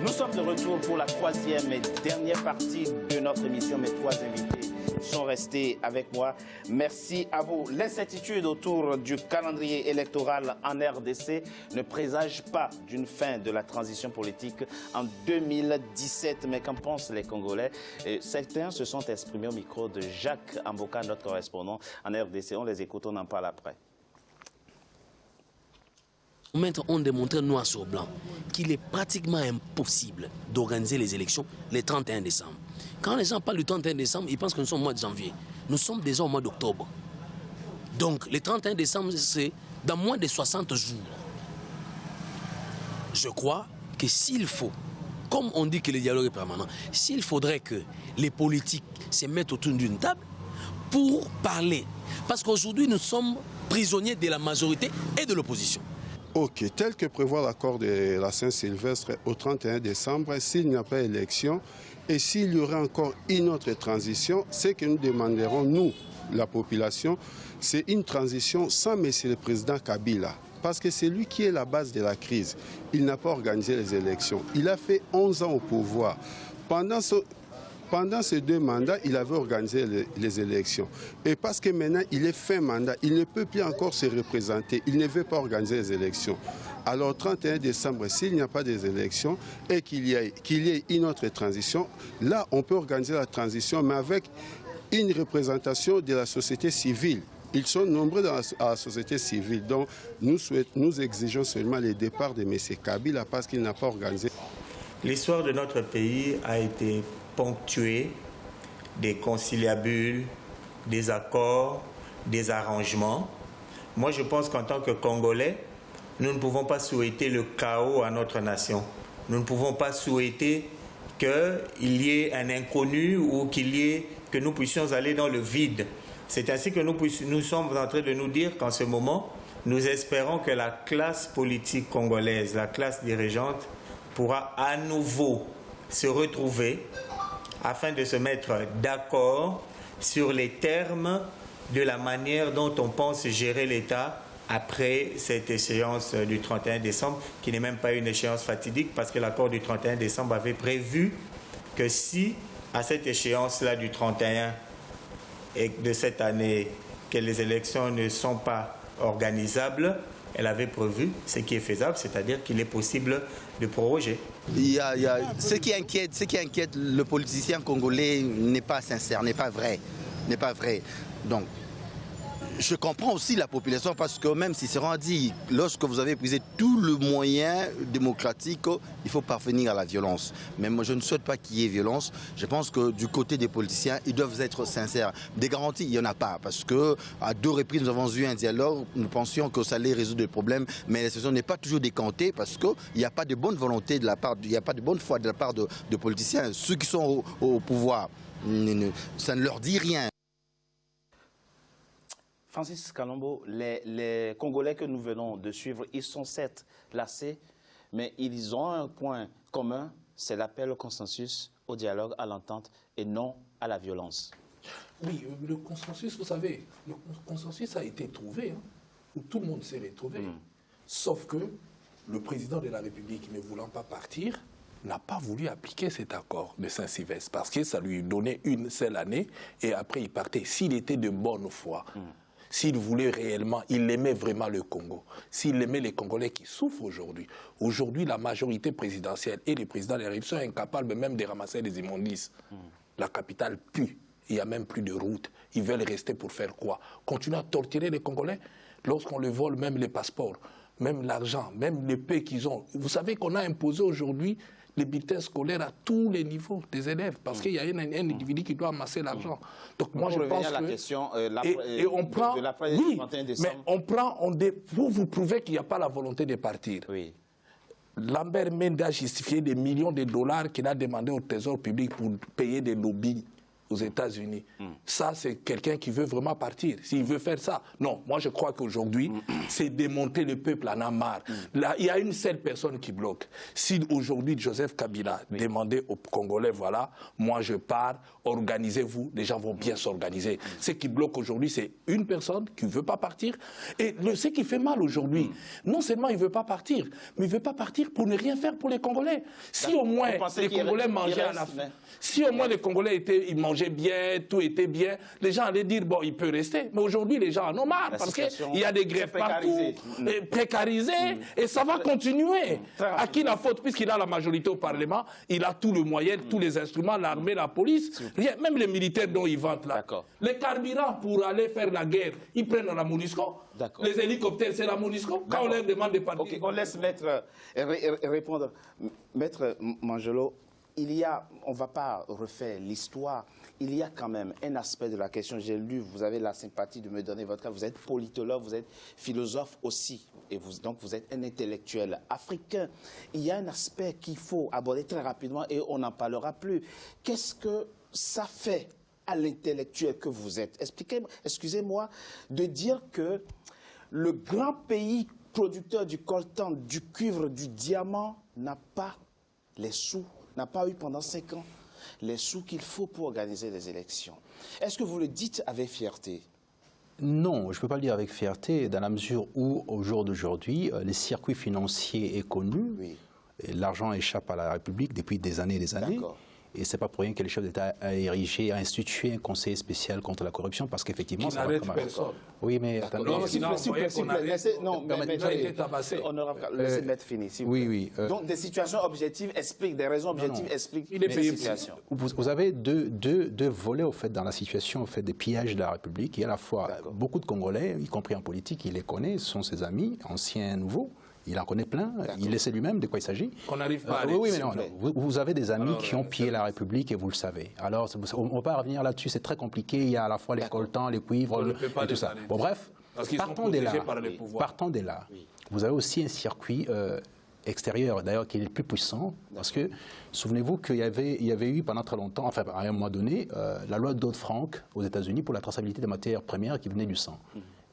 Nous sommes de retour pour la troisième et dernière partie de notre émission. Mes trois invités sont restés avec moi. Merci à vous. L'incertitude autour du calendrier électoral en RDC ne présage pas d'une fin de la transition politique en 2017. Mais qu'en pensent les Congolais? Certains se sont exprimés au micro de Jacques Amboka, notre correspondant en RDC. On les écoute, on en parle après. Maîtres ont démontré noir sur blanc qu'il est pratiquement impossible d'organiser les élections le 31 décembre. Quand les gens parlent du 31 décembre, ils pensent que nous sommes au mois de janvier. Nous sommes déjà au mois d'octobre. Donc le 31 décembre, c'est dans moins de 60 jours. Je crois que s'il faut, comme on dit que le dialogue est permanent, s'il faudrait que les politiques se mettent autour d'une table pour parler. Parce qu'aujourd'hui, nous sommes prisonniers de la majorité et de l'opposition. Ok, tel que prévoit l'accord de la Saint-Sylvestre au 31 décembre, s'il n'y a pas élection et s'il y aurait encore une autre transition, ce que nous demanderons, nous, la population, c'est une transition sans M. le Président Kabila. Parce que c'est lui qui est la base de la crise. Il n'a pas organisé les élections. Il a fait 11 ans au pouvoir. Pendant ces 2 mandats, il avait organisé les élections. Et parce que maintenant, il est fin mandat, il ne peut plus encore se représenter. Il ne veut pas organiser les élections. Alors, 31 décembre, s'il n'y a pas des élections et qu'il y ait une autre transition, là, on peut organiser la transition, mais avec une représentation de la société civile. Ils sont nombreux dans la société civile. Donc, nous exigeons seulement le départ de M. Kabila parce qu'il n'a pas organisé. L'histoire de notre pays a été ponctué des conciliabules, des accords, des arrangements. Moi, je pense qu'en tant que Congolais, nous ne pouvons pas souhaiter le chaos à notre nation. Nous ne pouvons pas souhaiter qu'il y ait un inconnu ou que nous puissions aller dans le vide. C'est ainsi que nous sommes en train de nous dire qu'en ce moment, nous espérons que la classe politique congolaise, la classe dirigeante, pourra à nouveau se retrouver afin de se mettre d'accord sur les termes de la manière dont on pense gérer l'État après cette échéance du 31 décembre, qui n'est même pas une échéance fatidique, parce que l'accord du 31 décembre avait prévu que si, à cette échéance-là du 31 et de cette année, que les élections ne sont pas organisables, elle avait prévu ce qui est faisable, c'est-à-dire qu'il est possible de proroger. Ce qui inquiète le politicien congolais n'est pas sincère, n'est pas vrai. Donc, je comprends aussi la population parce que même si Cicéron a dit, lorsque vous avez épuisé tout le moyen démocratique, il faut parvenir à la violence. Mais moi, je ne souhaite pas qu'il y ait violence. Je pense que du côté des politiciens, ils doivent être sincères. Des garanties, il n'y en a pas parce qu'à 2 reprises, nous avons eu un dialogue. Nous pensions que ça allait résoudre le problème, mais la situation n'est pas toujours décantée parce qu'il n'y a pas de bonne volonté de la part, il n'y a pas de bonne foi de la part de politiciens. Ceux qui sont au pouvoir, ça ne leur dit rien. Francis Kalombo, les Congolais que nous venons de suivre, ils sont certes lassés, mais ils ont un point commun, c'est l'appel au consensus, au dialogue, à l'entente et non à la violence. Oui, le consensus, vous savez, le consensus a été trouvé, où tout le monde s'est retrouvé. Sauf que le président de la République, ne voulant pas partir, n'a pas voulu appliquer cet accord de Saint-Sylvestre parce que ça lui donnait une seule année et après il partait. S'il était de bonne foi, s'il voulait réellement, il aimait vraiment le Congo, s'il aimait les Congolais qui souffrent aujourd'hui. Aujourd'hui, la majorité présidentielle et les présidents de la République sont incapables même de ramasser des immondices. La capitale pue, il n'y a même plus de route. Ils veulent rester pour faire quoi? Continuer à torturer les Congolais lorsqu'on leur vole même les passeports, même l'argent, même les paix qu'ils ont. Vous savez qu'on a imposé aujourd'hui les bulletins scolaires à tous les niveaux des élèves, parce qu'il y a un individu qui doit amasser l'argent. Donc moi je pense à la que... question et on prend, de la oui, 31 décembre. mais on prend, vous prouvez qu'il n'y a pas la volonté de partir. Oui. Lambert Mende a justifié des millions de dollars qu'il a demandé au Trésor public pour payer des lobbies aux États-Unis. Ça, c'est quelqu'un qui veut vraiment partir. S'il veut faire ça. Non, moi, je crois qu'aujourd'hui, c'est démonter le peuple en a marre. Là, il y a une seule personne qui bloque. Si aujourd'hui, Joseph Kabila demandait aux Congolais, voilà, moi, je pars, organisez-vous, les gens vont bien s'organiser. Ce qui bloque aujourd'hui, c'est une personne qui ne veut pas partir. Et ce qui fait mal aujourd'hui, non seulement il ne veut pas partir, mais il ne veut pas partir pour ne rien faire pour les Congolais. Si au moins les Congolais mangeaient à la fin, si au moins les Congolais ils mangeaient bien, tout était bien, les gens allaient dire, bon, il peut rester. Mais aujourd'hui, les gens en ont marre parce qu'il y a des grèves partout, précarisées, et ça va continuer. À qui la faute, puisqu'il a la majorité au Parlement, il a tout le moyen, tous les instruments, l'armée, la police, rien, même les militaires dont ils vantent là. Les carburants pour aller faire la guerre, ils prennent la MONUSCO. Les hélicoptères, c'est la MONUSCO. Quand on leur demande de partir. Okay, on laisse Maître répondre. Maître Mangelo, on ne va pas refaire l'histoire, il y a quand même un aspect de la question. J'ai lu, vous avez la sympathie de me donner votre cas, vous êtes politologue, vous êtes philosophe aussi, et donc vous êtes un intellectuel africain. Il y a un aspect qu'il faut aborder très rapidement et on n'en parlera plus. Qu'est-ce que ça fait à l'intellectuel que vous êtes? Excusez-moi de dire que le grand pays producteur du coltan, du cuivre, du diamant n'a pas les sous, n'a pas eu pendant 5 ans les sous qu'il faut pour organiser des élections. Est-ce que vous le dites avec fierté? Non, je ne peux pas le dire avec fierté, dans la mesure où, au jour d'aujourd'hui, les circuits financiers est connu, l'argent échappe à la République depuis des années et des années. Et ce n'est pas pour rien que le chef d'État a érigé, a institué un conseil spécial contre la corruption, parce qu'effectivement, ça va comme personne. Oui, mais attendez. Non, s'il vous plaît, laissez mettre finir. Oui. Donc, des situations objectives expliquent, des raisons objectives expliquent les situations. Vous avez deux volets, au fait, dans la situation, au fait, des pillages de la République. Il y a à la fois beaucoup de Congolais, y compris en politique, il les connaît, ce sont ses amis, anciens, nouveaux. Il en connaît plein, il essaie lui-même de quoi il s'agit. On n'arrive pas à aller. Oui, mais non. Vous avez des amis qui ont pillé la République et vous le savez. Alors, on ne va pas revenir là-dessus, c'est très compliqué. Il y a à la fois les coltans, les cuivres et tout ça. Bon, bref, partons de là. Vous avez aussi un circuit extérieur, d'ailleurs, qui est le plus puissant, parce que, souvenez-vous qu'il y avait eu pendant très longtemps, enfin, à un moment donné, la loi Dodd-Frank aux États-Unis pour la traçabilité des matières premières qui venaient du sang.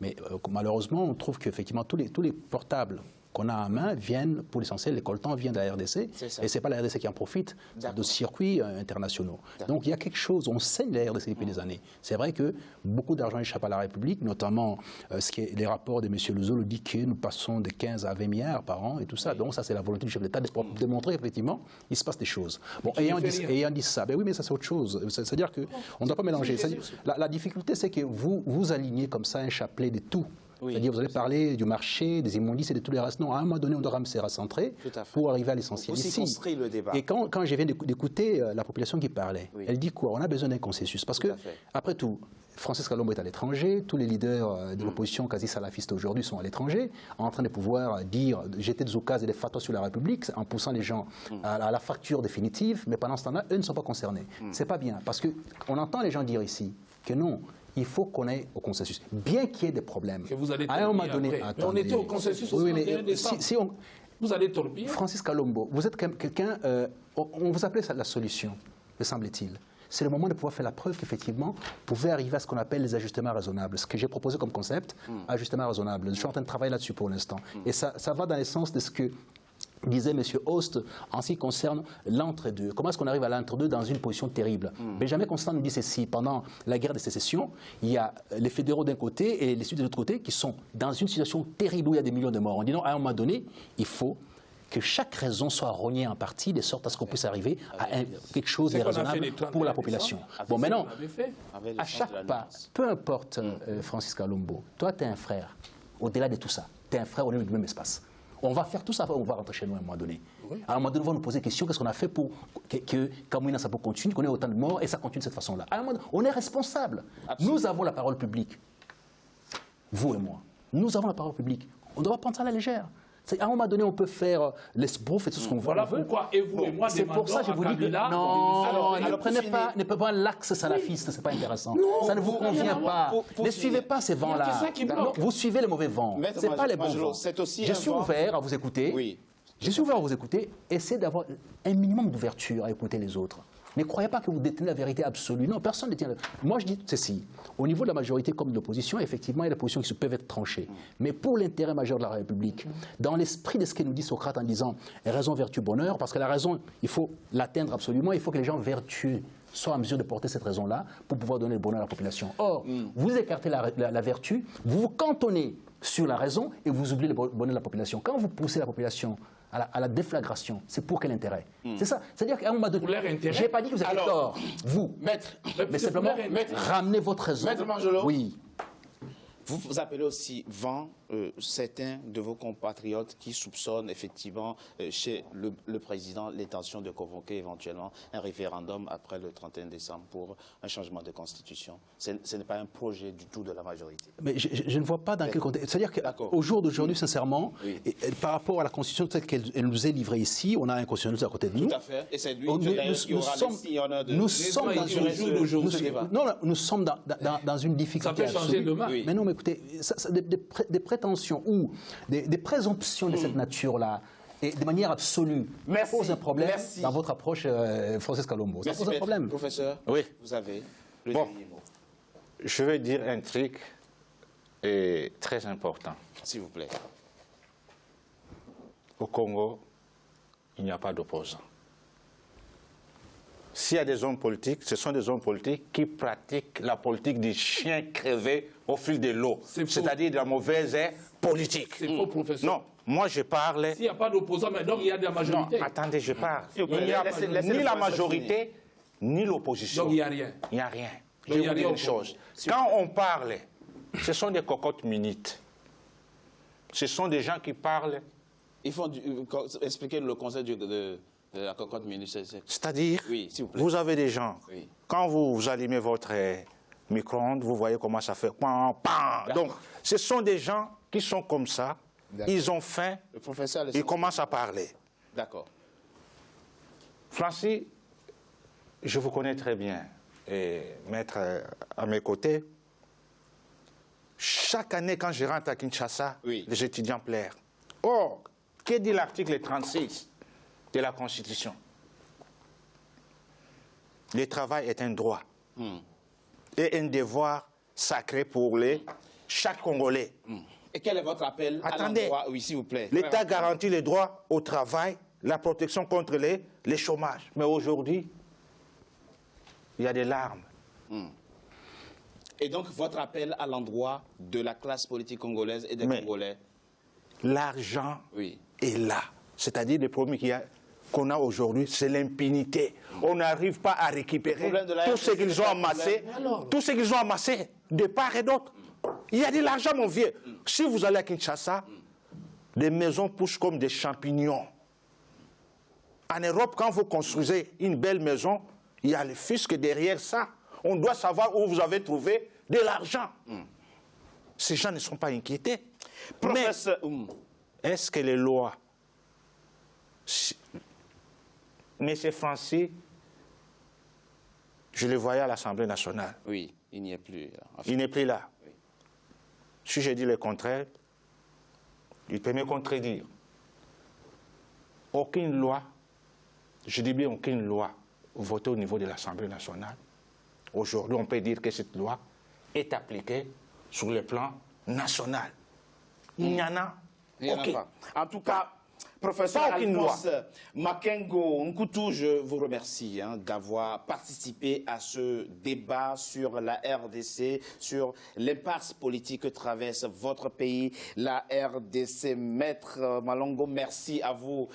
Mais malheureusement, on trouve qu'effectivement, tous les portables qu'on a en main viennent, pour l'essentiel, les coltans viennent de la RDC, et ce n'est pas la RDC qui en profite, de circuits internationaux. Donc il y a quelque chose, on saigne la RDC depuis des années. C'est vrai que beaucoup d'argent échappe à la République, notamment les rapports de M. Luzo le dit que nous passons de 15 à 20 milliards par an et tout ça. Donc ça, c'est la volonté du chef d'État de démontrer effectivement il se passe des choses. Bon, ayant dit ça, ben oui, mais ça c'est autre chose. C'est-à-dire qu'on ne doit pas mélanger. La difficulté, c'est que vous alignez comme ça un chapelet de tout. C'est-à-dire, vous allez parler du marché, des immondices et de tous les restes. Non, à un moment donné, on doit se recentrer pour arriver à l'essentiel. Aussi construire le débat. Et quand je viens d'écouter la population qui parlait, elle dit quoi? On a besoin d'un consensus. Parce que, après tout, Francis Kalombo est à l'étranger, tous les leaders de l'opposition quasi salafiste aujourd'hui sont à l'étranger, en train de pouvoir jeter des occasions et des fatwas sur la République, en poussant les gens à la fracture définitive, mais pendant ce temps-là, eux ne sont pas concernés. C'est pas bien, parce qu'on entend les gens dire ici que non, il faut qu'on aille au consensus, bien qu'il y ait des problèmes. Que vous allez à un moment donné, mais on était au consensus au 31 décembre. Vous allez torpiller. Francis Kalombo, vous êtes quelqu'un, on vous appelait ça la solution, me semble-t-il. C'est le moment de pouvoir faire la preuve qu'effectivement, vous pouvez arriver à ce qu'on appelle les ajustements raisonnables. Ce que j'ai proposé comme concept, ajustement raisonnable. Je suis en train de travailler là-dessus pour l'instant. Et ça va dans le sens de ce que disait M. Host en ce qui concerne l'entre-deux. Comment est-ce qu'on arrive à l'entre-deux dans une position terrible? Benjamin Constant nous dit ceci: pendant la guerre de sécession, il y a les fédéraux d'un côté et les sudistes de l'autre côté qui sont dans une situation terrible où il y a des millions de morts. On dit non, à un moment donné, il faut que chaque raison soit rognée en partie, de sorte à ce qu'on puisse arriver à quelque chose de raisonnable pour la population. Bon, maintenant, à chaque pas, peu importe, Francis Kalombo, toi, tu es un frère, au-delà de tout ça, tu es un frère au niveau du même espace. On va faire tout ça, on va rentrer chez nous à un moment donné. À un moment donné, on va nous poser des questions, qu'est-ce qu'on a fait pour que Kamouina Sabo continue, qu'on ait autant de morts, et ça continue de cette façon-là. À un moment donné, on est responsable. Absolument. Nous avons la parole publique, vous et moi. Nous avons la parole publique. On ne doit pas prendre ça à la légère. À un moment donné, on peut faire l'esbrouf et tout ce qu'on veut. Voilà pourquoi, et vous et moi, c'est pour ça que je vous dis que non, ne prenez pas l'axe salafiste, c'est pas intéressant. Ça ne vous convient pas. Ne suivez pas ces vents-là. Vous suivez les mauvais vents. C'est pas les bons vents. Je suis ouvert à vous écouter. Je suis ouvert à vous écouter. Essayez d'avoir un minimum d'ouverture à écouter les autres. Ne croyez pas que vous détenez la vérité absolue. Non, personne ne détient. Moi, je dis ceci. Au niveau de la majorité comme de l'opposition, effectivement, il y a des positions qui peuvent être tranchées. Mais pour l'intérêt majeur de la République, dans l'esprit de ce que nous dit Socrate en disant raison, vertu, bonheur, parce que la raison, il faut l'atteindre absolument, il faut que les gens vertueux soient en mesure de porter cette raison-là pour pouvoir donner le bonheur à la population. Or, vous écartez la vertu, vous vous cantonnez sur la raison et vous oubliez le bonheur de la population. Quand vous poussez la population à la déflagration, c'est pour quel intérêt? C'est ça. C'est-à-dire qu'à un moment donné, je n'ai pas dit que vous avez tort, vous, mais simplement ramenez votre raison. Maître Mangelot, oui. Vous appelez aussi vent certains de vos compatriotes qui soupçonnent effectivement chez le président l'intention de convoquer éventuellement un référendum après le 31 décembre pour un changement de constitution. Ce n'est pas un projet du tout de la majorité. Mais je ne vois pas dans quel contexte. C'est-à-dire qu'au jour d'aujourd'hui, sincèrement, par rapport à la constitution telle qu'elle nous est livrée ici, on a un constitutionnel à côté de nous. Tout à fait. Et c'est lui qui aura le sillonneur de... Nous sommes dans une difficulté. Ça peut changer demain. Mais non, mais écoutez, des prétentions ou des présomptions de cette nature-là, et de manière absolue, ça pose un problème dans votre approche, Francis Kalombo. Ça pose un problème. Professeur, oui. Vous avez le Bon. dernier mot. Je vais dire un truc très important. S'il vous plaît. Au Congo, il n'y a pas d'opposants. S'il y a des hommes politiques, ce sont des hommes politiques qui pratiquent la politique du chien crevé au fil de l'eau, c'est-à-dire de la mauvaise politique. C'est faux, professeur. Non, moi je parle... S'il n'y a pas d'opposants, mais donc il y a de la majorité. Non, attendez, je parle. Il plaît, n'y a laissez ni le la professeur majorité, ni l'opposition. Donc il n'y a rien. Il n'y a rien. Je Donc, il vais y a vous dire rien une au chose. Congo. Quand on parle, ce sont des cocottes minites. Ce sont des gens qui parlent... Il faut expliquer le concept de la cocotte minute. C'est-à-dire, Oui, s'il vous plaît. vous avez des gens, Oui. quand vous allumez votre micro-ondes, vous voyez comment ça fait. Pan, pan. Donc, ce sont des gens qui sont comme ça, ils ont faim, Le professeur... ils commencent à parler. D'accord. Francis, je vous connais très bien, et maître à mes côtés. Chaque année, quand je rentre à Kinshasa, les étudiants pleurent. Or, que dit l'article 36 de la Constitution? Le travail est un droit et un devoir sacré pour chaque Congolais. Et quel est votre appel à l'endroit? Oui, s'il vous plaît. L'État garantit les droits au travail, la protection contre les chômages. Mais aujourd'hui, il y a des larmes. Et donc, votre appel à l'endroit de la classe politique congolaise et des Congolais? L'argent est là. C'est-à-dire le problème qu'on a aujourd'hui, c'est l'impunité. On n'arrive pas à récupérer tout ce qu'ils ont amassé, de part et d'autre. Il y a de l'argent, mon vieux. Si vous allez à Kinshasa, les maisons poussent comme des champignons. En Europe, quand vous construisez une belle maison, il y a le fisc derrière ça. On doit savoir où vous avez trouvé de l'argent. Ces gens ne sont pas inquiétés. Professeur, mais est-ce que les lois... Monsieur Francis, je le voyais à l'Assemblée nationale. Oui, il n'y est plus. Il n'est plus là. Oui. Si je dis le contraire, il peut me contredire. Aucune loi, je dis bien aucune loi, votée au niveau de l'Assemblée nationale. Aujourd'hui, on peut dire que cette loi est appliquée sur le plan national. Il n'y en a pas. En tout cas, professeur Alphonse Makengo Nkutu, je vous remercie d'avoir participé à ce débat sur la RDC, sur l'impasse politique que traverse votre pays, la RDC. Maître Malongo, merci à vous.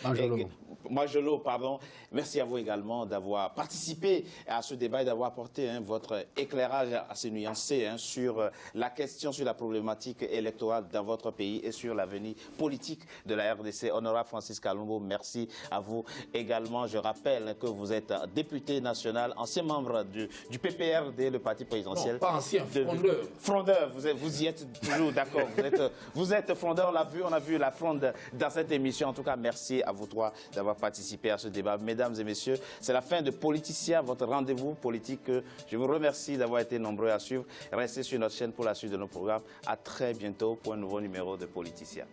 Majolo, pardon. Merci à vous également d'avoir participé à ce débat et d'avoir apporté votre éclairage assez nuancé sur la question, sur la problématique électorale dans votre pays et sur l'avenir politique de la RDC. Honorable Francis Kalombo, merci à vous également. Je rappelle que vous êtes député national, ancien membre du PPRD, le parti présidentiel. Non, pas ancien, frondeur. Frondeur, vous y êtes toujours d'accord. Vous êtes frondeur, on a vu la fronde dans cette émission. En tout cas, merci à vous trois d'avoir participé à ce débat. Mesdames et messieurs, c'est la fin de Politicien, votre rendez-vous politique. Je vous remercie d'avoir été nombreux à suivre. Restez sur notre chaîne pour la suite de nos programmes. À très bientôt pour un nouveau numéro de Politicien.